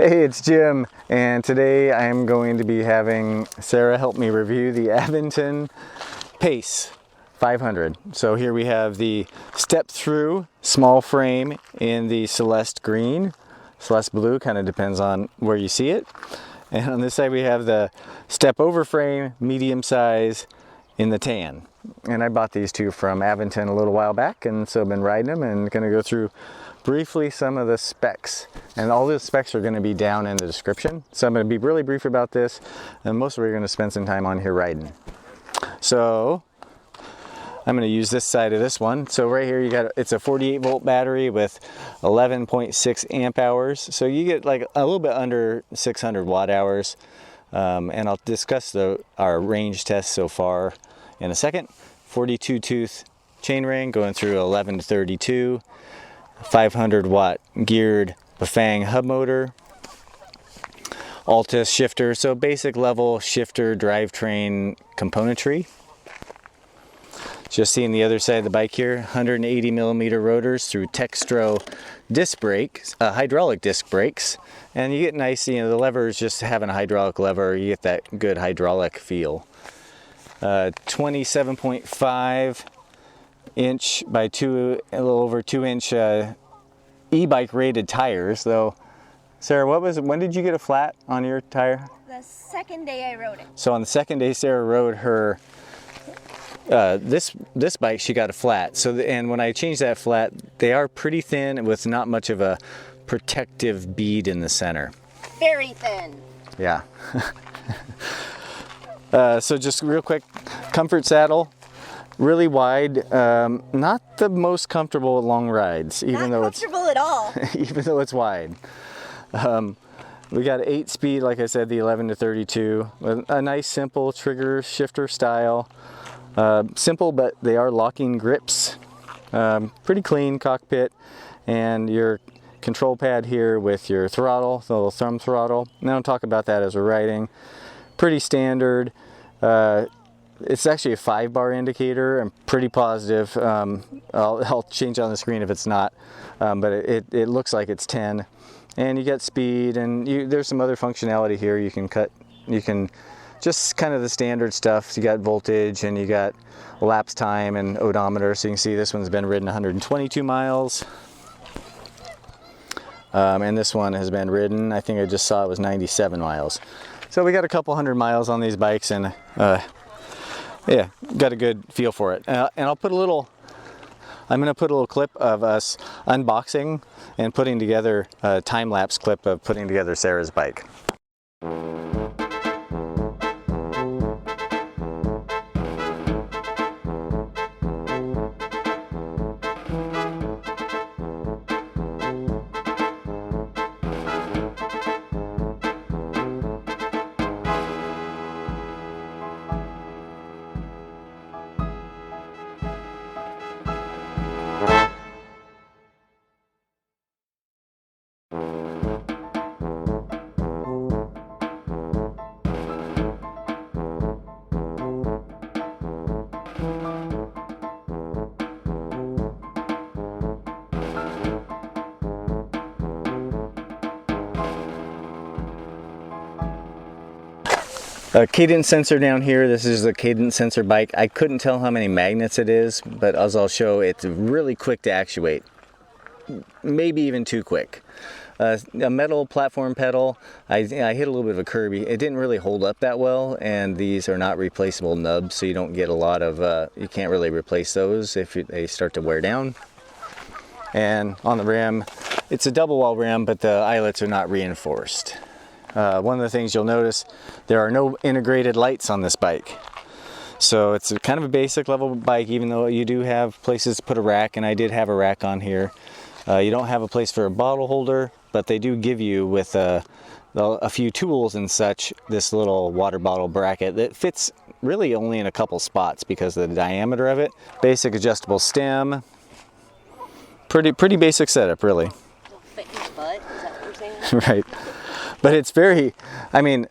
Hey, it's Jim, and today I'm going to be having Sarah help me review the Aventon Pace 500. So here we have the Step-Thru small frame in the Celeste green, Celeste blue, kind of depends on where you see it. And on this side we have the Step-Over frame, medium size, in the tan. And I bought these two from Aventon a little while back, and so I've been riding them and going to go through briefly some of the specs. And all the specs are going to be down in the description. So I'm going to be really brief about this, and most of it we're going to spend some time on here riding. So I'm going to use this side of this one. So right here you got, it's a 48 volt battery with 11.6 amp hours. So you get like a little bit under 600 watt hours. And I'll discuss our range test so far in a second. 42 tooth chain ring going through 11 to 32. 500 watt geared Bafang hub motor. Altus shifter, so basic level shifter drivetrain componentry. Just seeing the other side of the bike here, 180 millimeter rotors through Textro disc brakes, hydraulic disc brakes, and you get nice, you know, the levers, just having a hydraulic lever, you get that good hydraulic feel. 27.5 inch by a little over 2 inch e-bike rated tires. Though, Sarah, when did you get a flat on your tire? The second day I rode it. So on the second day Sarah rode her this bike, she got a flat. So and when I changed that flat, they are pretty thin with not much of a protective bead in the center. Very thin. Yeah. So just real quick, comfort saddle, really wide, not the most comfortable long rides, even though it's comfortable at all. even though it's wide. We got 8-speed, like I said, the 11 to 32, with a nice simple trigger shifter style. Simple, but they are locking grips. Pretty clean cockpit, and your control pad here with your throttle, the little thumb throttle. And I'll talk about that as we're riding. Pretty standard. It's actually a 5-bar indicator. I'm pretty positive. I'll change on the screen if it's not, but it looks like it's 10. And you get speed, and there's some other functionality here. You can just kind of the standard stuff. You got voltage, and you got lapse time and odometer. So you can see this one's been ridden 122 miles. And this one has been ridden, I think I just saw it was 97 miles. So we got a couple hundred miles on these bikes, and yeah, got a good feel for it. And I'm going to put a little clip of us unboxing and putting together a time-lapse clip of putting together Sarah's bike. A cadence sensor down here. This is a cadence sensor bike. I couldn't tell how many magnets it is, but as I'll show, it's really quick to actuate. Maybe even too quick. A metal platform pedal. I hit a little bit of a curb. It didn't really hold up that well, and these are not replaceable nubs, so you don't get a lot of, you can't really replace those if they start to wear down. And on the rim, it's a double wall rim, but the eyelets are not reinforced. One of the things you'll notice, there are no integrated lights on this bike. So it's kind of a basic level bike, even though you do have places to put a rack, and I did have a rack on here. You don't have a place for a bottle holder, but they do give you, with a few tools and such, this little water bottle bracket that fits really only in a couple spots because of the diameter of it. Basic adjustable stem. Pretty basic setup, really. It'll fit your butt, is that what you're saying? Right. But it's very, I mean,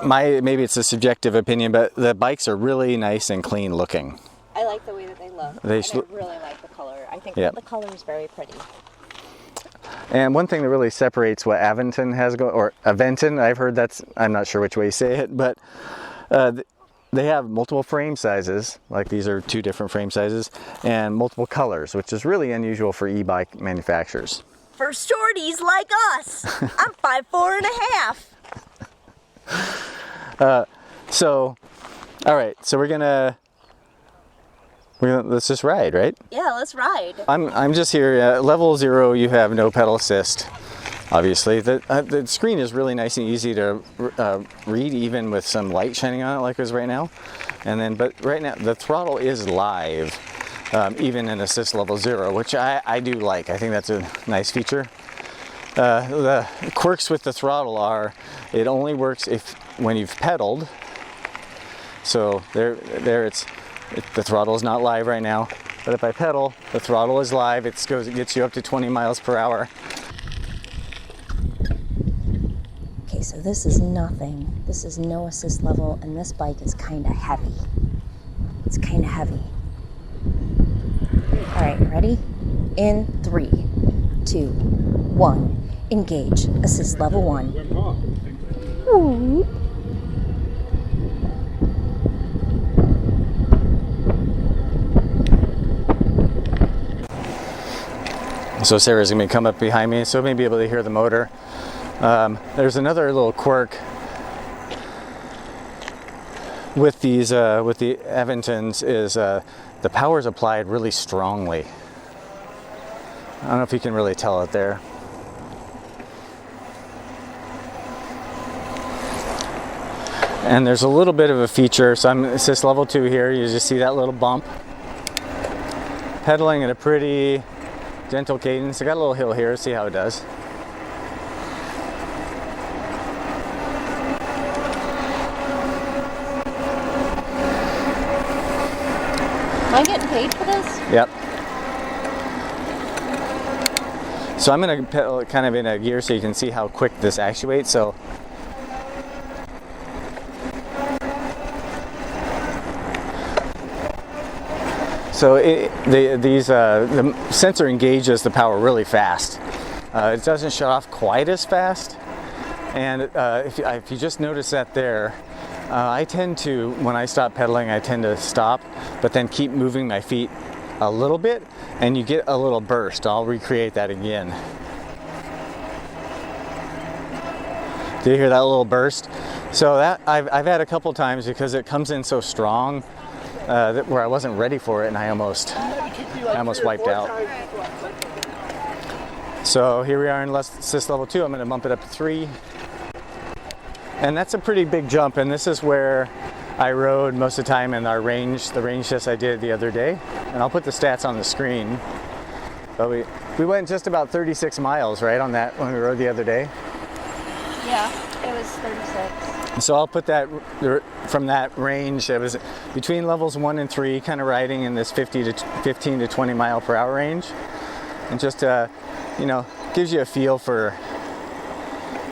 maybe it's a subjective opinion, but the bikes are really nice and clean looking. I like the way that they look. I really like the color. I think yeah. the color is very pretty. And one thing that really separates what Aventon has going, or Aventon, I've heard that's, I'm not sure which way you say it, but they have multiple frame sizes, like these are 2 different frame sizes, and multiple colors, which is really unusual for e-bike manufacturers. For shorties like us. I'm 5'4" and a half. So, all right, so we're gonna let's just ride, right? Yeah, let's ride. I'm just here at level 0. You have no pedal assist, obviously. The screen is really nice and easy to read, even with some light shining on it, like it is right now. And then, but right now the throttle is live, even in assist level 0, which I do like. I think that's a nice feature. The quirks with the throttle are, it only works when you've pedaled. So there the throttle is not live right now. But if I pedal, the throttle is live. It gets you up to 20 miles per hour. Okay, so this is nothing. This is no assist level, and this bike is kind of heavy. It's kind of heavy. All right, ready? In 3, 2, 1. Engage. Assist level 1. Ooh. So Sarah's gonna come up behind me, so maybe be able to hear the motor. There's another little quirk with these, with the Aventons, is the power is applied really strongly. I don't know if you can really tell it there. And there's a little bit of a feature, so I'm assist level 2 here. You just see that little bump. Pedaling at a pretty gentle cadence. I got a little hill here, see how it does. Am I getting paid for this? Yep. So I'm going to pedal kind of in a gear so you can see how quick this actuates. The sensor engages the power really fast. It doesn't shut off quite as fast. And if you just notice that there, I tend to, when I stop pedaling, I tend to stop, but then keep moving my feet a little bit, and you get a little burst. I'll recreate that again. Do you hear that little burst? So that I've had a couple times because it comes in so strong where I wasn't ready for it, and I almost wiped out. So here we are in assist level 2. I'm going to bump it up to 3. And that's a pretty big jump, and this is where I rode most of the time in the range test I did the other day. And I'll put the stats on the screen. But we went just about 36 miles, right, on that when we rode the other day? Yeah, it was 36. So I'll put that from that range. It was between levels 1 and 3, kind of riding in this 15 to 20 mile per hour range. And just, gives you a feel for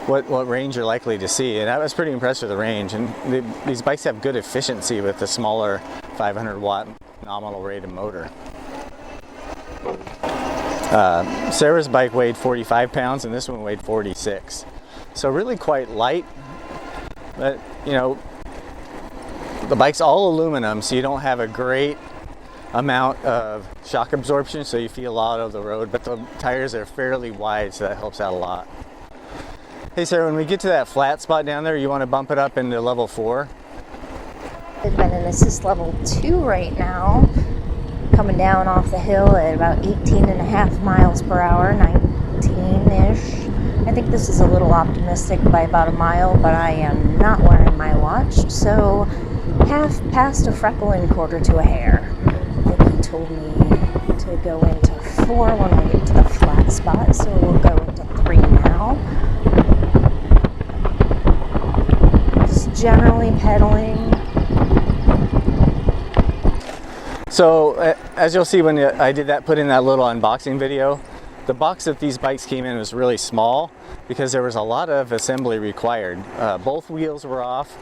what range you're likely to see. And I was pretty impressed with the range. And these bikes have good efficiency with the smaller 500 watt nominal rated motor. Sarah's bike weighed 45 pounds and this one weighed 46. So really quite light, but the bike's all aluminum, so you don't have a great amount of shock absorption, so you feel a lot of the road, but the tires are fairly wide, so that helps out a lot. Hey Sarah, when we get to that flat spot down there, you want to bump it up into level 4? I've been in assist level 2 right now, coming down off the hill at about 18.5 miles per hour, 19-ish. I think this is a little optimistic by about a mile, but I am not wearing my watch, so half past a freckle and quarter to a hair. I think he told me to go into 4 when we get to the flat spot, so we'll go into 3 now. Just generally pedaling. So as you'll see when I put in that little unboxing video, the box that these bikes came in was really small because there was a lot of assembly required. Both wheels were off.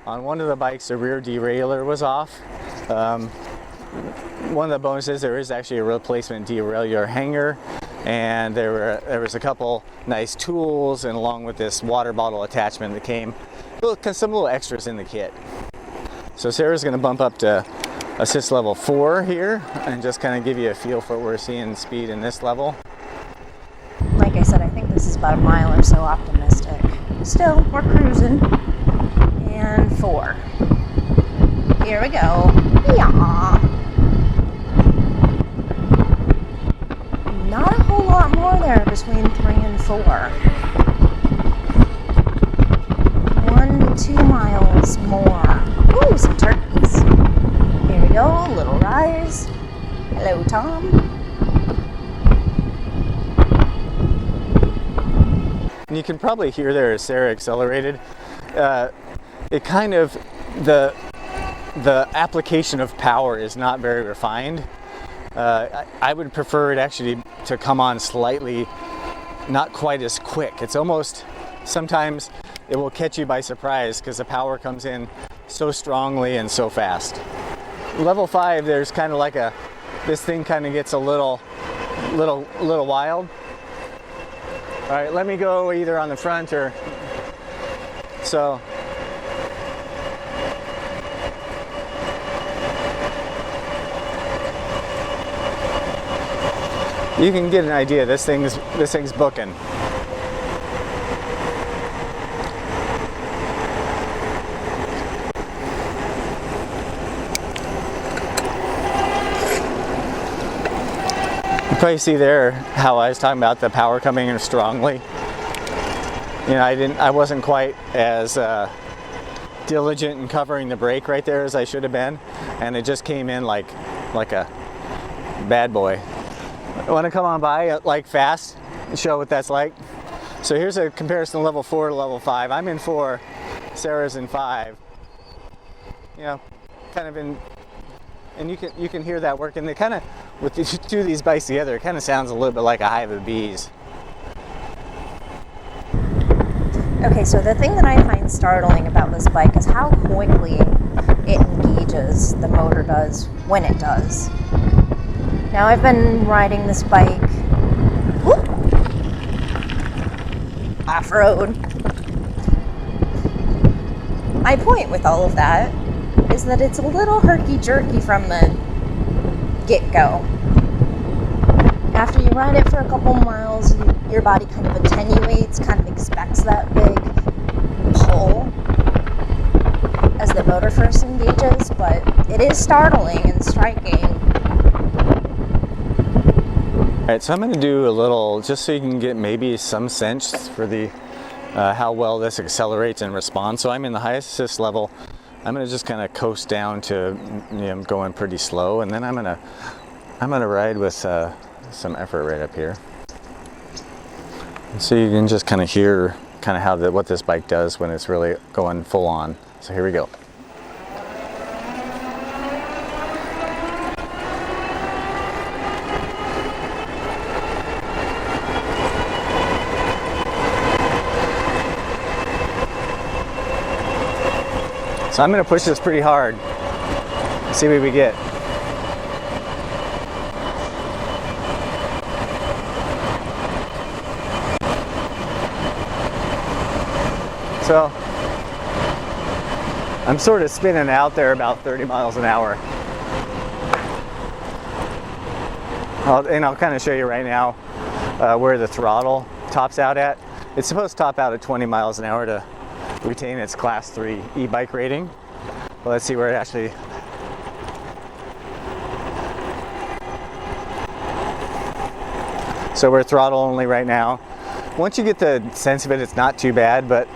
On one of the bikes, the rear derailleur was off. One of the bonuses, there is actually a replacement derailleur hanger. and there was a couple nice tools, and along with this water bottle attachment that came, some little extras in the kit. So Sarah's going to bump up to assist level 4 here and just kind of give you a feel for what we're seeing speed in this level. Like I said, I think this is about a mile or so optimistic. Still, we're cruising. And 4. Here we go. Yeah. Not a whole lot more there between 3 and 4. 1 to 2 miles more. Ooh, some turkeys. Here we go, little rise. Hello, Tom. And you can probably hear there as Sarah accelerated, it kind of, the application of power is not very refined. I would prefer it actually to come on slightly, not quite as quick. It's almost, sometimes it will catch you by surprise because the power comes in so strongly and so fast. Level 5, there's kind of like this thing kind of gets a little wild. All right, let me go either on the front or so. You can get an idea. This thing's booking. You probably see there how I was talking about the power coming in strongly. You know, I wasn't quite as diligent in covering the brake right there as I should have been, and it just came in like a bad boy. I want to come on by like fast and show what that's like. So here's a comparison of level 4 to level 5. I'm in 4, Sarah's in 5. You know, kind of in, and you can hear that working. They kind of, with the two of these bikes together, it kind of sounds a little bit like a hive of bees. Okay, so the thing that I find startling about this bike is how quickly it engages, the motor does, when it does. Now I've been riding this bike off-road. My point with all of that is that it's a little herky-jerky from the get-go. After you ride it for a couple miles, your body kind of attenuates, kind of expects that big pull as the motor first engages, but it is startling and striking. Alright, so I'm going to do a little, just so you can get maybe some sense for the how well this accelerates and responds. So I'm in the highest assist level. I'm going to just kind of coast down to, you know, going pretty slow, and then I'm going to ride with some effort right up here. So you can just kind of hear kind of how what this bike does when it's really going full on. So here we go. So I'm going to push this pretty hard, see what we get. So I'm sort of spinning out there about 30 miles an hour. I'll kind of show you right now where the throttle tops out at. It's supposed to top out at 20 miles an hour to retain its class 3 e-bike rating. Well, let's see where it actually. So we're throttle only right now. Once you get the sense of it, it's not too bad, but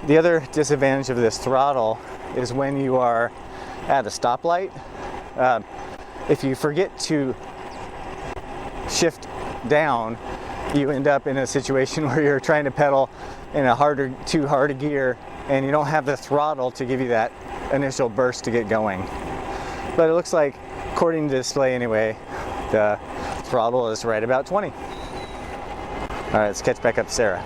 the other disadvantage of this throttle is when you are at a stoplight, if you forget to shift down, you end up in a situation where you're trying to pedal in a too hard a gear, and you don't have the throttle to give you that initial burst to get going. But it looks like, according to the display anyway, the throttle is right about 20. All right, let's catch back up to Sarah.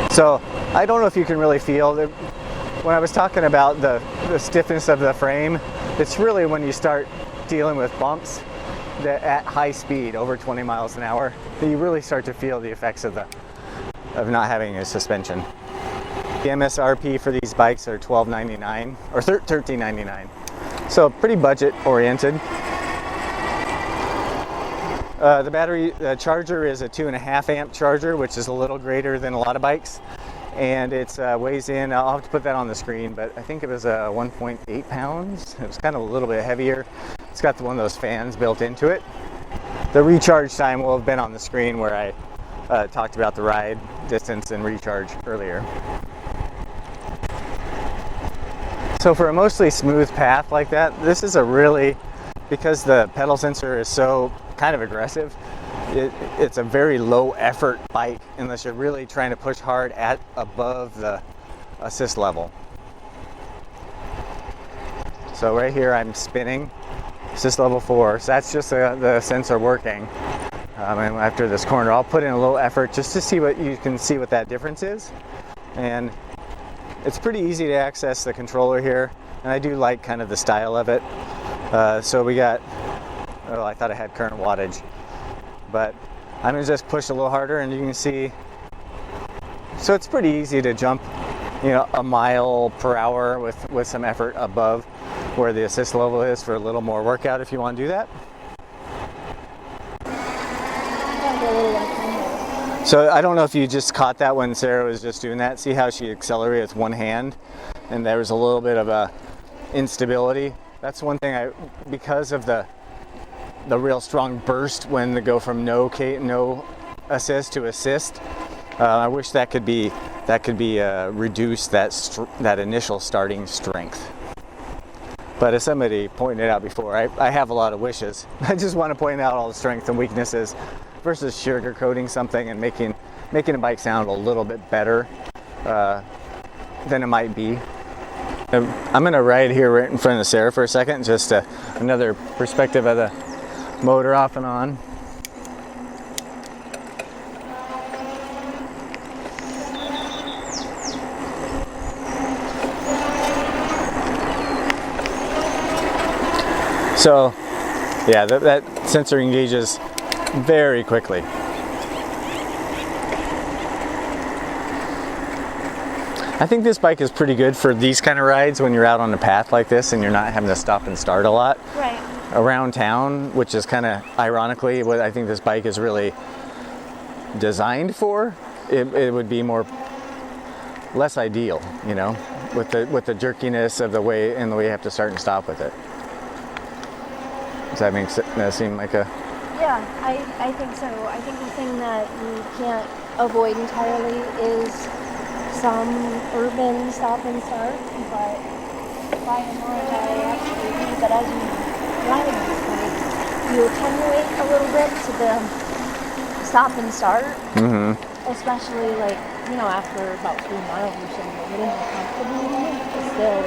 So I don't know if you can really feel that when I was talking about the stiffness of the frame, it's really when you start dealing with bumps that at high speed, over 20 miles an hour, that you really start to feel the effects of not having a suspension. The MSRP for these bikes are $12.99 or $13.99, so pretty budget oriented. The battery charger is a 2.5 amp charger, which is a little greater than a lot of bikes, and it weighs in, I'll have to put that on the screen, but I think it was 1.8 pounds. It was kind of a little bit heavier. It's got one of those fans built into it. The recharge time will have been on the screen where I talked about the ride distance and recharge earlier. So for a mostly smooth path like that, this is a really, because the pedal sensor is so kind of aggressive, it's a very low effort bike unless you're really trying to push hard at above the assist level. So right here I'm spinning, assist level 4, so that's just the sensor working. And after this corner I'll put in a little effort just to see what you can see what that difference is. And it's pretty easy to access the controller here, and I do like kind of the style of it. So we got, oh, I thought I had current wattage, but I'm gonna just push a little harder and you can see, so it's pretty easy to jump, you know, a mile per hour with some effort above where the assist level is for a little more workout if you want to do that. So I don't know if you just caught that when Sarah was just doing that. See how she accelerated with one hand and there was a little bit of a instability. That's one thing because of the real strong burst when they go from no assist to assist. I wish that could be reduce that initial starting strength. But as somebody pointed out before, I have a lot of wishes. I just want to point out all the strengths and weaknesses versus sugarcoating something and making a bike sound a little bit better than it might be. I'm going to ride here right in front of Sarah for a second, just another perspective of the motor off and on. So yeah, that sensor engages very quickly. I think this bike is pretty good for these kind of rides when you're out on the path like this and you're not having to stop and start a lot. Right. Around town, which is kind of ironically what I think this bike is really designed for. It would be less ideal, you know, with the jerkiness of the way you have to start and stop with it. Does that seem like a... Yeah, I think so. I think the thing that you can't avoid entirely is some urban stop and start, but by and large I absolutely agree that as you ride this bike, you attenuate a little bit to the stop and start, especially like, you know, after about 3 miles or so, you're getting more comfortable in it, but still,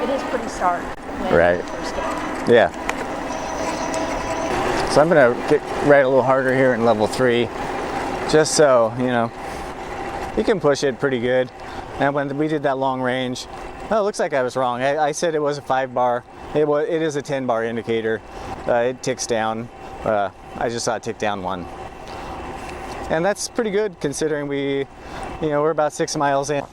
it is pretty stark when you first get on. Yeah. So I'm going to ride a little harder here in level 3, just so, you know, you can push it pretty good. And when we did that long range, oh, it looks like I was wrong. I said it was a 5-bar. It is a 10-bar indicator. It ticks down. I just saw it tick down 1. And that's pretty good considering we're about 6 miles in.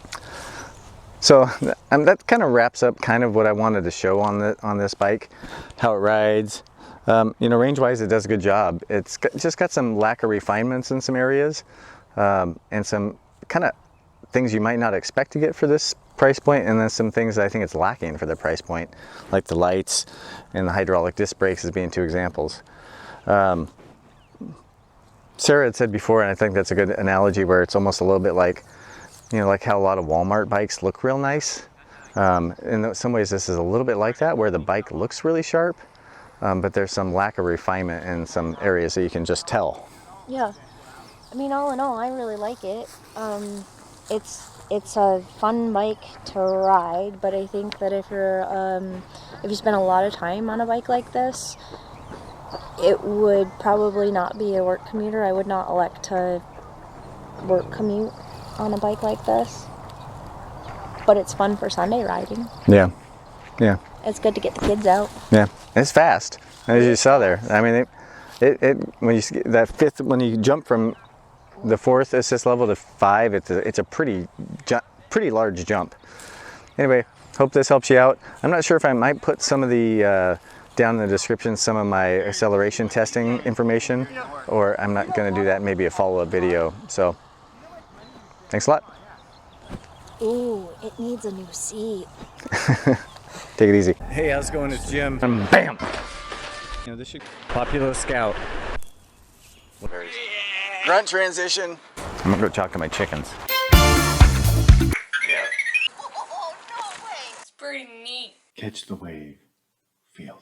So that kind of wraps up kind of what I wanted to show on this bike, how it rides. Range-wise, it does a good job. It's just got some lack of refinements in some areas, and some kind of things you might not expect to get for this price point, and then some things that I think it's lacking for the price point, like the lights and the hydraulic disc brakes as being 2 examples. Sarah had said before, and I think that's a good analogy, where it's almost a little bit like, like how a lot of Walmart bikes look real nice. In some ways, this is a little bit like that, where the bike looks really sharp, but there's some lack of refinement in some areas that you can just tell. Yeah. I mean, all in all, I really like it. It's a fun bike to ride, but I think that if you spend a lot of time on a bike like this, it would probably not be a work commuter. I would not elect to work commute on a bike like this. but it's fun for Sunday riding. Yeah, yeah, It's good to get the kids out. yeah. It's fast, as you saw there. I mean, when you jump from the 4th assist level to 5, it's a pretty large jump. Anyway, hope this helps you out. I'm not sure if I might put some of the down in the description, some of my acceleration testing information, or I'm not going to do that. Maybe a follow-up video. So, thanks a lot. Ooh, it needs a new seat. Take it easy. Hey, how's it going? It's Jim. And bam! You know, this should Popular Scout. Grunt transition. I'm gonna go talk to my chickens. Oh, no way. It's pretty neat. Catch the wave, feel